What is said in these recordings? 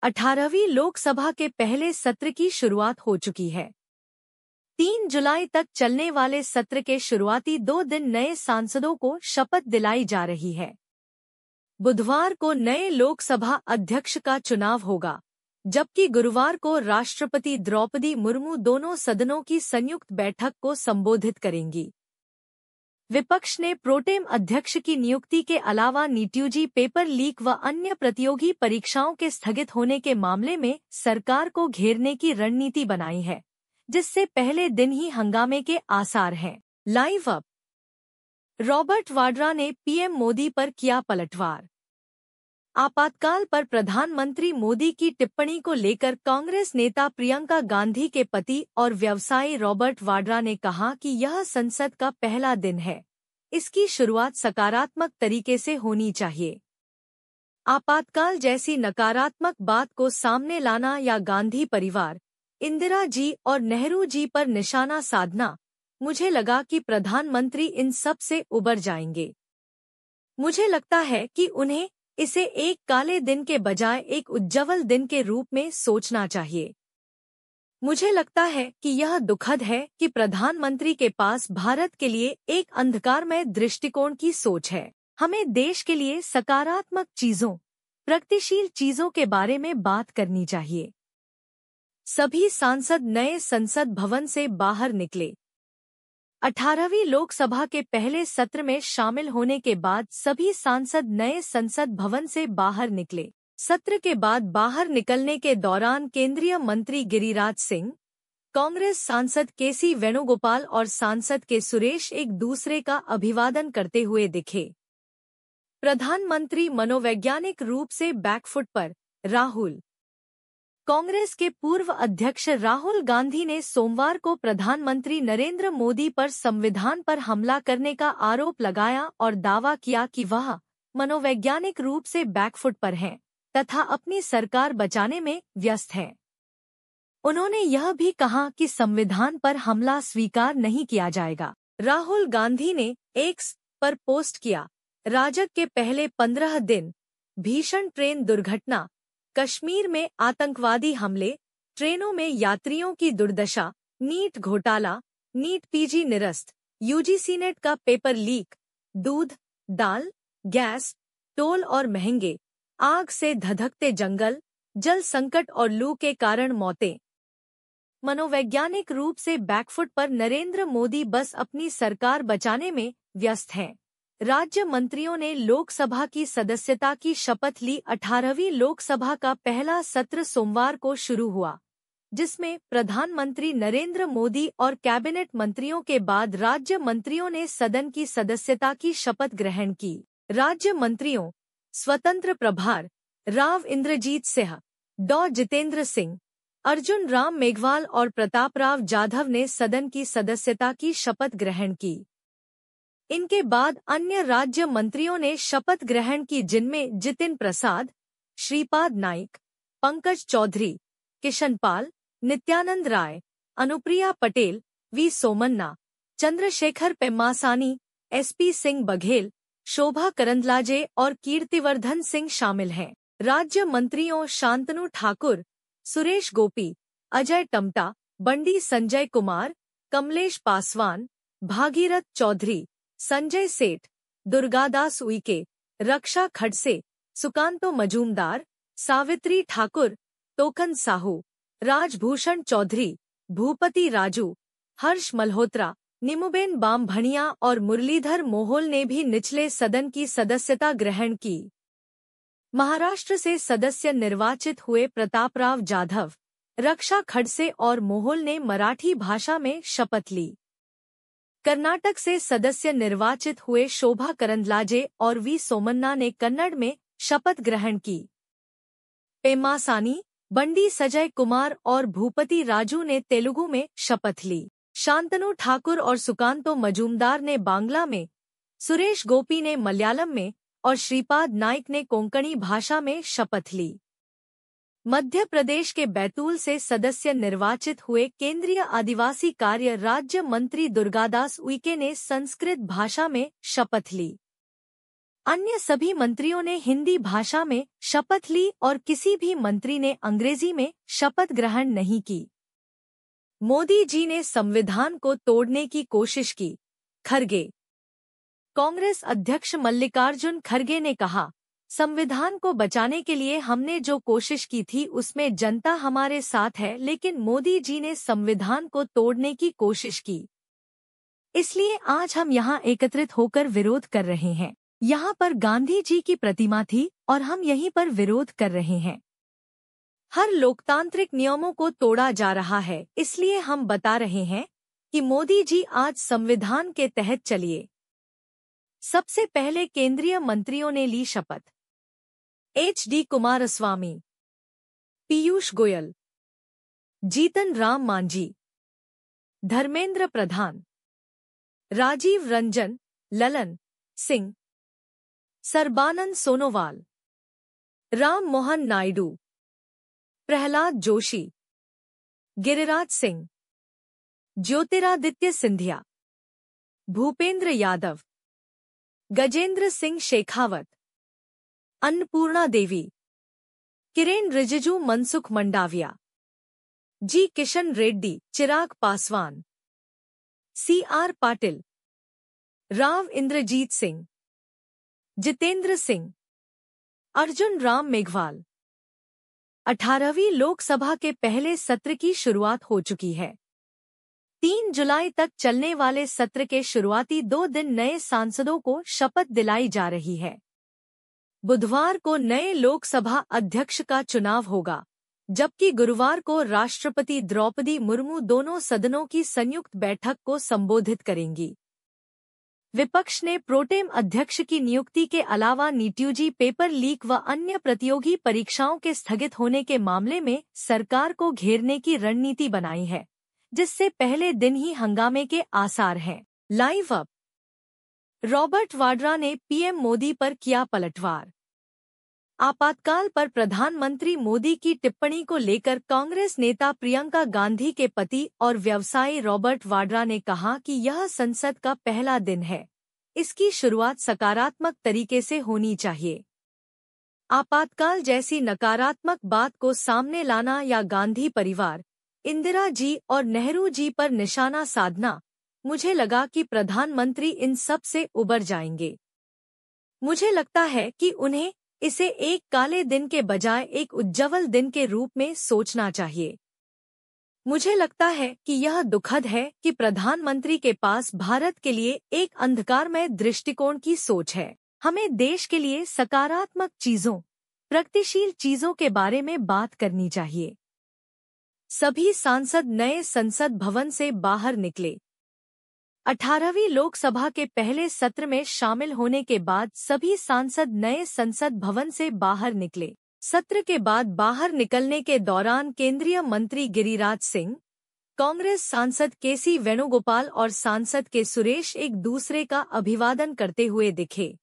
18वीं लोकसभा के पहले सत्र की शुरुआत हो चुकी है। 3 जुलाई तक चलने वाले सत्र के शुरुआती 2 दिन नए सांसदों को शपथ दिलाई जा रही है। बुधवार को नए लोकसभा अध्यक्ष का चुनाव होगा, जबकि गुरुवार को राष्ट्रपति द्रौपदी मुर्मू दोनों सदनों की संयुक्त बैठक को संबोधित करेंगी। विपक्ष ने प्रोटेम अध्यक्ष की नियुक्ति के अलावा नीट यूजी पेपर लीक व अन्य प्रतियोगी परीक्षाओं के स्थगित होने के मामले में सरकार को घेरने की रणनीति बनाई है, जिससे पहले दिन ही हंगामे के आसार हैं। Live up. रॉबर्ट वाड्रा ने पीएम मोदी पर किया पलटवार। आपातकाल पर प्रधानमंत्री मोदी की टिप्पणी को लेकर कांग्रेस नेता प्रियंका गांधी के पति और व्यवसायी रॉबर्ट वाड्रा ने कहा कि यह संसद का पहला दिन है, इसकी शुरुआत सकारात्मक तरीके से होनी चाहिए। आपातकाल जैसी नकारात्मक बात को सामने लाना या गांधी परिवार, इंदिरा जी और नेहरू जी पर निशाना साधना, मुझे लगा कि प्रधानमंत्री इन सब से उबर जाएंगे। मुझे लगता है कि उन्हें इसे एक काले दिन के बजाय एक उज्ज्वल दिन के रूप में सोचना चाहिए। मुझे लगता है कि यह दुखद है कि प्रधानमंत्री के पास भारत के लिए एक अंधकारमय दृष्टिकोण की सोच है। हमें देश के लिए सकारात्मक चीजों, प्रगतिशील चीजों के बारे में बात करनी चाहिए। सभी सांसद नए संसद भवन से बाहर निकले। 18वीं लोकसभा के पहले सत्र में शामिल होने के बाद सभी सांसद नए संसद भवन से बाहर निकले। सत्र के बाद बाहर निकलने के दौरान केंद्रीय मंत्री गिरिराज सिंह, कांग्रेस सांसद केसी वेणुगोपाल और सांसद के सुरेश एक दूसरे का अभिवादन करते हुए दिखे। प्रधानमंत्री मनोवैज्ञानिक रूप से बैकफुट पर। राहुल। कांग्रेस के पूर्व अध्यक्ष राहुल गांधी ने सोमवार को प्रधानमंत्री नरेंद्र मोदी पर संविधान पर हमला करने का आरोप लगाया और दावा किया कि वह मनोवैज्ञानिक रूप से बैकफुट पर हैं तथा अपनी सरकार बचाने में व्यस्त हैं। उन्होंने यह भी कहा कि संविधान पर हमला स्वीकार नहीं किया जाएगा। राहुल गांधी ने एक्स पर पोस्ट किया, राजग के पहले 15 दिन, भीषण ट्रेन दुर्घटना, कश्मीर में आतंकवादी हमले, ट्रेनों में यात्रियों की दुर्दशा, नीट घोटाला, नीट पीजी निरस्त, यूजीसी नेट का पेपर लीक, दूध, दाल, गैस, टोल और महंगे, आग से धधकते जंगल, जल संकट और लू के कारण मौतें। मनोवैज्ञानिक रूप से बैकफुट पर नरेंद्र मोदी बस अपनी सरकार बचाने में व्यस्त हैं। राज्य मंत्रियों ने लोकसभा की सदस्यता की शपथ ली। 18वीं लोकसभा का पहला सत्र सोमवार को शुरू हुआ, जिसमें प्रधानमंत्री नरेंद्र मोदी और कैबिनेट मंत्रियों के बाद राज्य मंत्रियों ने सदन की सदस्यता की शपथ ग्रहण की। राज्य मंत्रियों स्वतंत्र प्रभार राव इंद्रजीत सिंह, डॉ जितेंद्र सिंह, अर्जुन राम मेघवाल और प्रतापराव जाधव ने सदन की सदस्यता की शपथ ग्रहण की। इनके बाद अन्य राज्य मंत्रियों ने शपथ ग्रहण की, जिनमें जितिन प्रसाद, श्रीपाद नाइक, पंकज चौधरी, किशन पाल, नित्यानंद राय, अनुप्रिया पटेल, वी सोमन्ना, चंद्रशेखर पेम्मासानी, एसपी सिंह बघेल, शोभा करंदलाजे और कीर्तिवर्धन सिंह शामिल हैं। राज्य मंत्रियों शांतनु ठाकुर, सुरेश गोपी, अजय टम्टा, बंडी संजय कुमार, कमलेश पासवान, भागीरथ चौधरी, संजय सेठ, दुर्गादास उइके, रक्षा खड़से, सुकांतो मजूमदार, सावित्री ठाकुर, तोकन साहू, राजभूषण चौधरी, भूपति राजू, हर्ष मल्होत्रा, निमुबेन बामभणिया और मुरलीधर मोहोल ने भी निचले सदन की सदस्यता ग्रहण की। महाराष्ट्र से सदस्य निर्वाचित हुए प्रतापराव जाधव, रक्षा खड़से और मोहोल ने मराठी भाषा में शपथ ली। कर्नाटक से सदस्य निर्वाचित हुए शोभा करंदलाजे और वी सोमन्ना ने कन्नड़ में शपथ ग्रहण की। पेम्मासानी, बंडी संजय कुमार और भूपति राजू ने तेलुगु में शपथ ली। शांतनु ठाकुर और सुकांतो मजूमदार ने बांग्ला में, सुरेश गोपी ने मलयालम में और श्रीपाद नाइक ने कोंकणी भाषा में शपथ ली। मध्य प्रदेश के बैतूल से सदस्य निर्वाचित हुए केंद्रीय आदिवासी कार्य राज्य मंत्री दुर्गादास उइके ने संस्कृत भाषा में शपथ ली। अन्य सभी मंत्रियों ने हिंदी भाषा में शपथ ली और किसी भी मंत्री ने अंग्रेजी में शपथ ग्रहण नहीं की। मोदी जी ने संविधान को तोड़ने की कोशिश की, खरगे। कांग्रेस अध्यक्ष मल्लिकार्जुन खरगे ने कहा, संविधान को बचाने के लिए हमने जो कोशिश की थी उसमें जनता हमारे साथ है, लेकिन मोदी जी ने संविधान को तोड़ने की कोशिश की। इसलिए आज हम यहाँ एकत्रित होकर विरोध कर रहे हैं। यहाँ पर गांधी जी की प्रतिमा थी और हम यहीं पर विरोध कर रहे हैं। हर लोकतांत्रिक नियमों को तोड़ा जा रहा है, इसलिए हम बता रहे हैं कि मोदी जी आज संविधान के तहत चलिए। सबसे पहले केंद्रीय मंत्रियों ने ली शपथ। HD Kumaraswamy, Piyush Goyal, Jitan Ram Manjhi, Dharmendra Pradhan, Rajiv Ranjan, Lalan Singh, Sarbananda Sonowal, Ram Mohan Naidu, Pralhad Joshi, Giriraj Singh, Jyotiraditya Scindia, Bhupender Yadav, Gajendra Singh Shekhawat, Annapurna Devi, Kiren Rijiju, Mansukh Mandaviya, G Kishan Reddy, Chirag Paswan, CR Patil, Rao Inderjit Singh, Jitendra Singh, Arjun Ram Meghwal. 18वीं Lok Sabha के पहले सत्र की शुरुआत हो चुकी है। 3 जुलाई तक चलने वाले सत्र के शुरुआती 2 दिन नए सांसदों को शपथ दिलाई जा रही है। बुधवार को नए लोकसभा अध्यक्ष का चुनाव होगा, जबकि गुरुवार को राष्ट्रपति द्रौपदी मुर्मू दोनों सदनों की संयुक्त बैठक को संबोधित करेंगी। विपक्ष ने प्रोटेम अध्यक्ष की नियुक्ति के अलावा नीट-यूजी पेपर लीक व अन्य प्रतियोगी परीक्षाओं के स्थगित होने के मामले में सरकार को घेरने की रणनीति बनाई है, जिससे पहले दिन ही हंगामे के आसार हैं। Live up. रॉबर्ट वाड्रा ने पीएम मोदी पर किया पलटवार। आपातकाल पर प्रधानमंत्री मोदी की टिप्पणी को लेकर कांग्रेस नेता प्रियंका गांधी के पति और व्यवसायी रॉबर्ट वाड्रा ने कहा कि यह संसद का पहला दिन है, इसकी शुरुआत सकारात्मक तरीके से होनी चाहिए। आपातकाल जैसी नकारात्मक बात को सामने लाना या गांधी परिवार, इंदिरा जी और नेहरू जी पर निशाना साधना, मुझे लगा कि प्रधानमंत्री इन सब से उबर जाएंगे। मुझे लगता है कि उन्हें इसे एक काले दिन के बजाय एक उज्ज्वल दिन के रूप में सोचना चाहिए। मुझे लगता है कि यह दुखद है कि प्रधानमंत्री के पास भारत के लिए एक अंधकारमय दृष्टिकोण की सोच है। हमें देश के लिए सकारात्मक चीजों, प्रगतिशील चीजों के बारे में बात करनी चाहिए। सभी सांसद नए संसद भवन से बाहर निकले। 18वीं लोकसभा के पहले सत्र में शामिल होने के बाद सभी सांसद नए संसद भवन से बाहर निकले। सत्र के बाद बाहर निकलने के दौरान केंद्रीय मंत्री गिरिराज सिंह, कांग्रेस सांसद केसी वेणुगोपाल और सांसद के सुरेश एक दूसरे का अभिवादन करते हुए दिखे।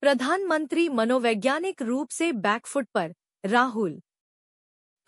प्रधानमंत्री मनोवैज्ञानिक रूप से बैकफुट पर, राहुल।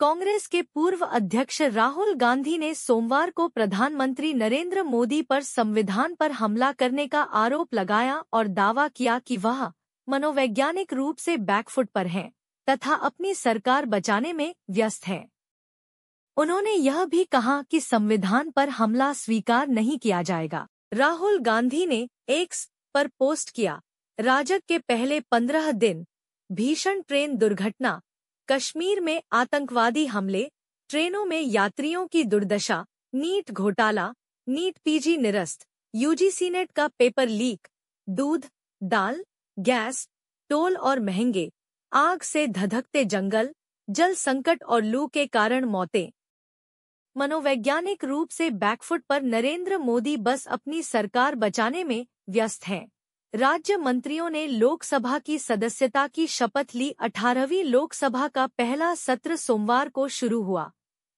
कांग्रेस के पूर्व अध्यक्ष राहुल गांधी ने सोमवार को प्रधानमंत्री नरेंद्र मोदी पर संविधान पर हमला करने का आरोप लगाया और दावा किया कि वह मनोवैज्ञानिक रूप से बैकफुट पर हैं तथा अपनी सरकार बचाने में व्यस्त हैं। उन्होंने यह भी कहा कि संविधान पर हमला स्वीकार नहीं किया जाएगा। राहुल गांधी ने एक्स पर पोस्ट किया, राजग के पहले 15 दिन, भीषण ट्रेन दुर्घटना, कश्मीर में आतंकवादी हमले, ट्रेनों में यात्रियों की दुर्दशा, नीट घोटाला, नीट PG निरस्त, UGC नेट का पेपर लीक, दूध, दाल, गैस, टोल और महंगे, आग से धधकते जंगल, जल संकट और लू के कारण मौतें। मनोवैज्ञानिक रूप से बैकफुट पर नरेंद्र मोदी बस अपनी सरकार बचाने में व्यस्त हैं। राज्य मंत्रियों ने लोकसभा की सदस्यता की शपथ ली। 18वीं लोकसभा का पहला सत्र सोमवार को शुरू हुआ,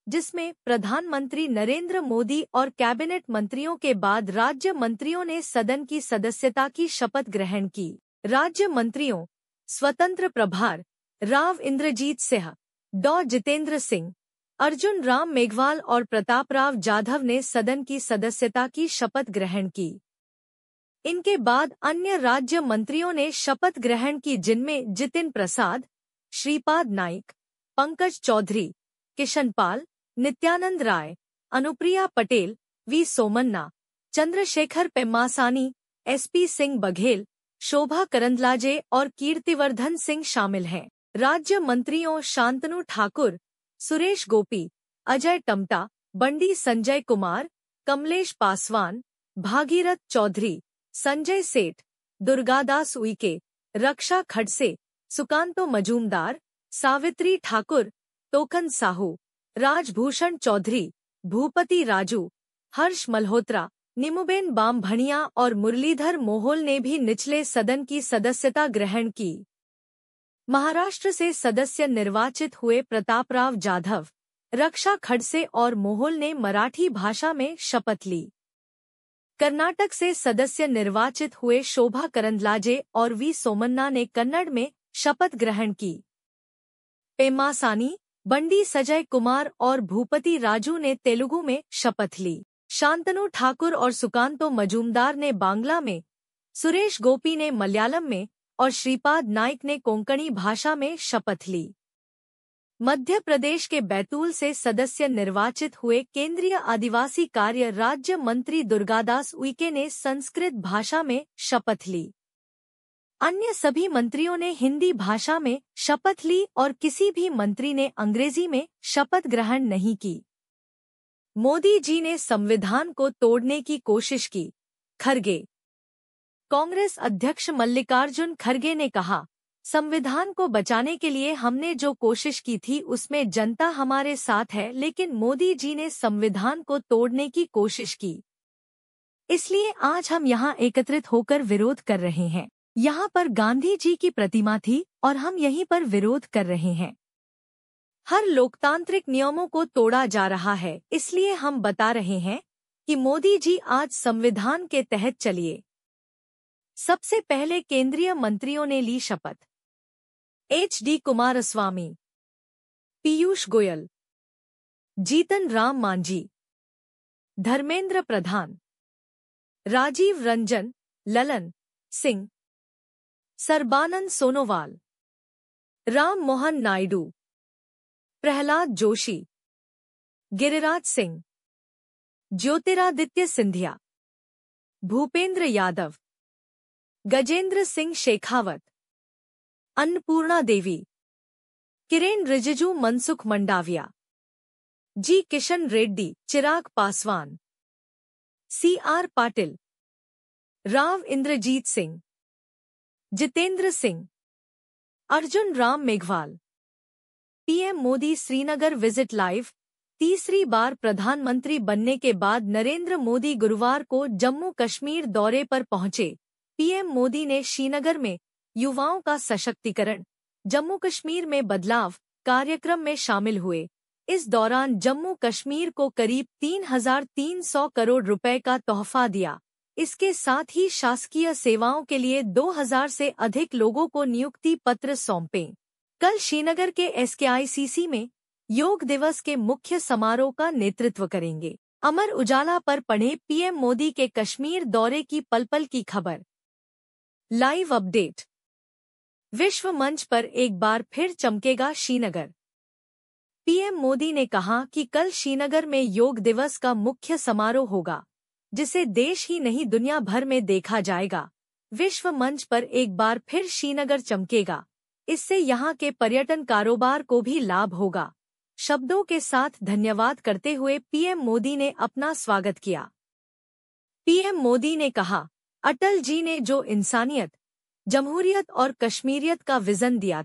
जिसमें प्रधानमंत्री नरेंद्र मोदी और कैबिनेट मंत्रियों के बाद राज्य मंत्रियों ने सदन की सदस्यता की शपथ ग्रहण की। राज्य मंत्रियों स्वतंत्र प्रभार राव इंद्रजीत सिंह, डॉ जितेंद्र सिंह, अर्जुन राम मेघवाल और प्रताप राव जाधव ने सदन की सदस्यता की शपथ ग्रहण की। इनके बाद अन्य राज्य मंत्रियों ने शपथ ग्रहण की, जिनमें जितिन प्रसाद, श्रीपाद नाइक, पंकज चौधरी, किशन पाल, नित्यानंद राय, अनुप्रिया पटेल, वी सोमन्ना, चंद्रशेखर पेम्मासानी, एसपी सिंह बघेल, शोभा करंदलाजे और कीर्तिवर्धन सिंह शामिल हैं। राज्य मंत्रियों शांतनु ठाकुर, सुरेश गोपी, अजय टम्टा, बंडी संजय कुमार, कमलेश पासवान, भागीरथ चौधरी, संजय सेठ, दुर्गादास उइके, रक्षा खड़से, सुकांतो मजूमदार, सावित्री ठाकुर, टोकन साहू, राजभूषण चौधरी, भूपति राजू, हर्ष मल्होत्रा, निमुबेन बामभणिया और मुरलीधर मोहोल ने भी निचले सदन की सदस्यता ग्रहण की। महाराष्ट्र से सदस्य निर्वाचित हुए प्रतापराव जाधव, रक्षा खड़से और मोहोल ने मराठी भाषा में शपथ ली। कर्नाटक से सदस्य निर्वाचित हुए शोभा करंदलाजे और वी सोमन्ना ने कन्नड़ में शपथ ग्रहण की। पेम्मासानी, बंडी संजय कुमार और भूपति राजू ने तेलुगु में शपथ ली। शांतनु ठाकुर और सुकांतो मजूमदार ने बांग्ला में, सुरेश गोपी ने मलयालम में और श्रीपाद नाइक ने कोंकणी भाषा में शपथ ली। मध्य प्रदेश के बैतूल से सदस्य निर्वाचित हुए केंद्रीय आदिवासी कार्य राज्य मंत्री दुर्गादास उइके ने संस्कृत भाषा में शपथ ली। अन्य सभी मंत्रियों ने हिंदी भाषा में शपथ ली और किसी भी मंत्री ने अंग्रेजी में शपथ ग्रहण नहीं की। मोदी जी ने संविधान को तोड़ने की कोशिश की, खरगे। कांग्रेस अध्यक्ष मल्लिकार्जुन खरगे ने कहा, संविधान को बचाने के लिए हमने जो कोशिश की थी उसमें जनता हमारे साथ है, लेकिन मोदी जी ने संविधान को तोड़ने की कोशिश की। इसलिए आज हम यहाँ एकत्रित होकर विरोध कर रहे हैं। यहाँ पर गांधी जी की प्रतिमा थी और हम यहीं पर विरोध कर रहे हैं। हर लोकतांत्रिक नियमों को तोड़ा जा रहा है, इसलिए हम बता रहे हैं कि मोदी जी आज संविधान के तहत चलिए। सबसे पहले केंद्रीय मंत्रियों ने ली शपथ। HD Kumaraswamy, Piyush Goyal, Jitan Ram Manjhi, Dharmendra Pradhan, Rajiv Ranjan, Lalan Singh, Sarbananda Sonowal, Ram Mohan Naidu, Pralhad Joshi, Giriraj Singh, Jyotiraditya Scindia, Bhupender Yadav, Gajendra Singh Shekhawat, Annapurna Devi, Kiren Rijiju, Mansukh Mandaviya, G Kishan Reddy, Chirag Paswan, CR Patil, Rao Inderjit Singh, Jitendra Singh, Arjun Ram Meghwal. PM Modi Srinagar visit live. तीसरी बार प्रधानमंत्री बनने के बाद नरेंद्र मोदी गुरुवार को जम्मू कश्मीर दौरे पर पहुंचे। PM मोदी ने श्रीनगर में युवाओं का सशक्तिकरण, जम्मू कश्मीर में बदलाव कार्यक्रम में शामिल हुए। इस दौरान जम्मू कश्मीर को करीब 3,300 करोड़ रुपए का तोहफा दिया। इसके साथ ही शासकीय सेवाओं के लिए 2,000 से अधिक लोगों को नियुक्ति पत्र सौंपे। कल श्रीनगर के SKICC में योग दिवस के मुख्य समारोह का नेतृत्व करेंगे। अमर उजाला पर पढ़े PM मोदी के कश्मीर दौरे की पल पल की खबर। Live update. विश्व मंच पर एक बार फिर चमकेगा श्रीनगर। PM मोदी ने कहा कि कल श्रीनगर में योग दिवस का मुख्य समारोह होगा, जिसे देश ही नहीं दुनिया भर में देखा जाएगा। विश्व मंच पर एक बार फिर श्रीनगर चमकेगा। इससे यहाँ के पर्यटन कारोबार को भी लाभ होगा। शब्दों के साथ धन्यवाद करते हुए PM मोदी ने अपना स्वागत किया। PM मोदी ने कहा, अटल जी ने जो इंसानियत, जमहूरियत और कश्मीरियत का विजन दिया